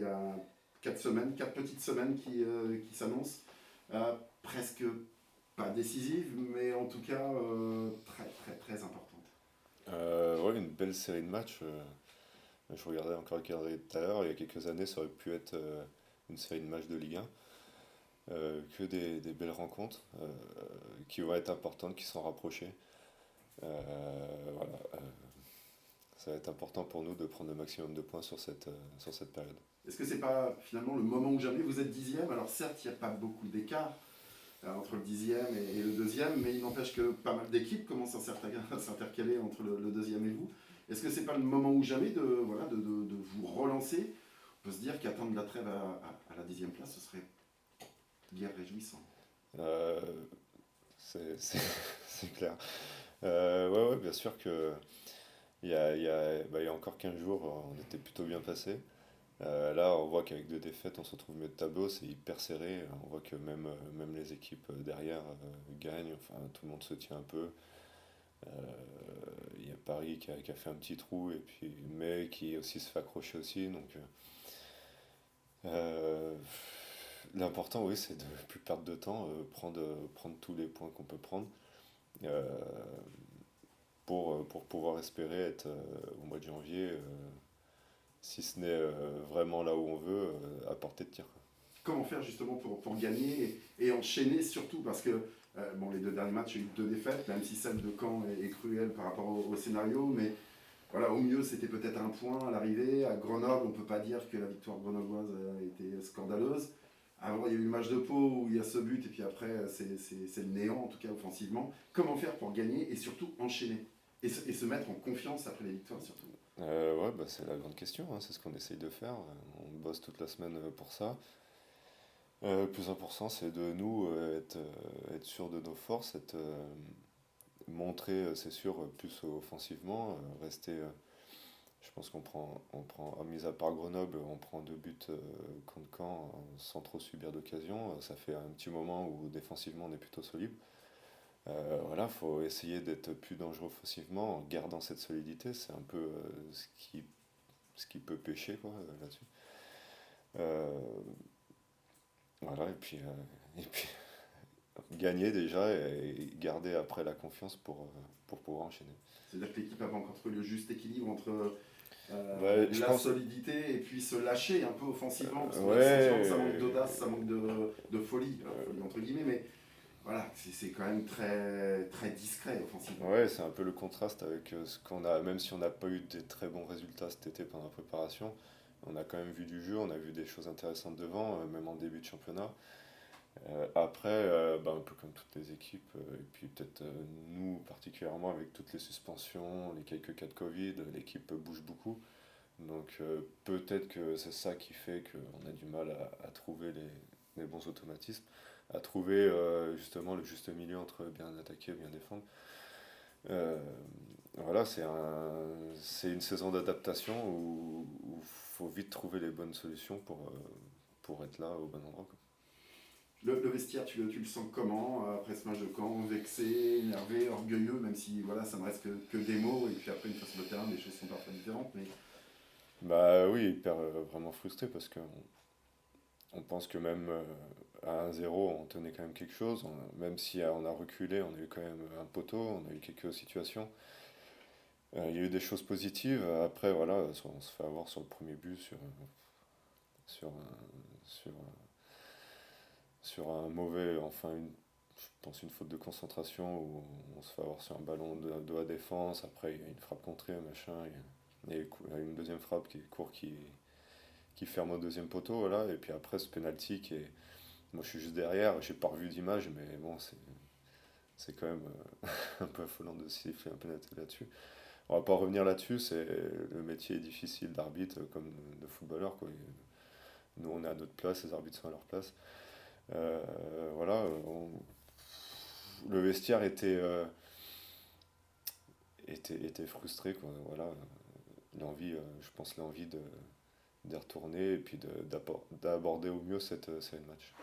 il y a 4 semaines, 4 petites semaines qui s'annoncent. Presque pas décisives, mais en tout cas très très très importantes. Ouais, une belle série de matchs. Je regardais encore le calendrier tout à l'heure. Il y a quelques années, ça aurait pu être une série de matchs de Ligue 1. Que des belles rencontres qui vont être importantes, qui sont rapprochées. Voilà, ça va être important pour nous de prendre le maximum de points sur cette période. Est-ce que c'est pas finalement le moment où jamais vous êtes dixième? Alors certes, il n'y a pas beaucoup d'écart entre le dixième et le deuxième, mais il n'empêche que pas mal d'équipes commencent à s'intercaler entre le deuxième et vous. Est-ce que c'est pas le moment ou jamais de vous relancer? On peut se dire qu'attendre la trêve à la dixième place, ce serait guère réjouissant. Euh, c'est clair. Ouais, ouais, bien sûr que il y a encore 15 jours, on était plutôt bien passé. Là, on voit qu'avec deux défaites, on se retrouve mieux de tableau, c'est hyper serré. On voit que même les équipes derrière gagnent, enfin tout le monde se tient un peu. Euh, Il y a Paris qui a fait un petit trou, et puis, mais qui aussi se fait accrocher aussi. Donc, euh, l'important, oui, c'est de ne plus perdre de temps, prendre tous les points qu'on peut prendre euh, pour pouvoir espérer être au mois de janvier, si ce n'est vraiment là où on veut, à portée de tir. Comment faire justement pour gagner et enchaîner surtout parce que bon, les 2 derniers matchs, il y a eu 2 défaites, même si celle de Caen est cruelle par rapport au scénario, mais voilà, au mieux c'était peut-être un point à l'arrivée. À Grenoble, on ne peut pas dire que la victoire grenobloise a été scandaleuse. Avant, il y a eu le match de Pau où il y a ce but, et puis après, c'est le néant, en tout cas offensivement. Comment faire pour gagner et surtout enchaîner et se mettre en confiance après les victoires surtout? Ouais, bah, c'est la grande question, hein, c'est ce qu'on essaye de faire. On bosse toute la semaine pour ça. Le plus important, c'est de nous être sûr de nos forces, montrer, c'est sûr, plus offensivement, rester. Je pense mis à part Grenoble, on prend 2 buts contre Caen sans trop subir d'occasion. Ça fait un petit moment où défensivement on est plutôt solide. Voilà, faut essayer d'être plus dangereux offensivement en gardant cette solidité. C'est un peu ce qui peut pêcher quoi, là-dessus. Euh, voilà, et puis gagner déjà et garder après la confiance pour pouvoir enchaîner. C'est-à-dire que l'équipe a pas encore trouvé le juste équilibre entre Ouais, je la pense. solidité et puis se lâcher un peu offensivement, parce qu'on a le sentiment que ça manque Ouais, d'audace, ça manque de folie, alors folie entre guillemets, mais voilà, c'est quand même très, très discret offensivement. ouais, c'est un peu le contraste avec ce qu'on a, même si on n'a pas eu des très bons résultats cet été pendant la préparation, on a quand même vu du jeu, on a vu des choses intéressantes devant, même en début de championnat. Après, bah, un peu comme toutes les équipes, et puis peut-être nous particulièrement avec toutes les suspensions, les quelques cas de Covid, l'équipe bouge beaucoup. Donc peut-être que c'est ça qui fait qu'on a du mal à trouver les bons automatismes, à trouver justement le juste milieu entre bien attaquer et bien défendre. Euh, voilà, c'est une saison d'adaptation où il faut vite trouver les bonnes solutions pour être là au bon endroit, quoi. Le vestiaire, tu le sens comment après ce match de Caen? Vexé, énervé, orgueilleux, même si voilà, ça ne reste que des mots, et puis après, une fois sur le terrain, les choses sont parfois différentes, mais Bah oui, hyper vraiment frustré parce qu'on on pense que même à 1-0 on tenait quand même quelque chose. Même si on a reculé, on a eu quand même un poteau, on a eu quelques situations. Il y a eu des choses positives. Après, voilà, on se fait avoir sur le premier but, sur, sur, sur un mauvais, enfin, je pense une faute de concentration où on se fait avoir sur un ballon de la défense. Après, il y a une frappe contrée, machin. Il y a une deuxième frappe qui est court qui ferme au deuxième poteau, voilà. Et puis après, ce penalty qui est. Moi, je suis juste derrière, j'ai pas revu d'image, mais bon, c'est quand même un peu affolant de siffler un penalty là-dessus. On va pas revenir là-dessus, le métier est difficile d'arbitre comme de footballeur, quoi. Nous, on est à notre place, les arbitres sont à leur place. Voilà, le vestiaire était frustré, quoi. Voilà, je pense l'envie d'y retourner et puis d'aborder au mieux cette série de match.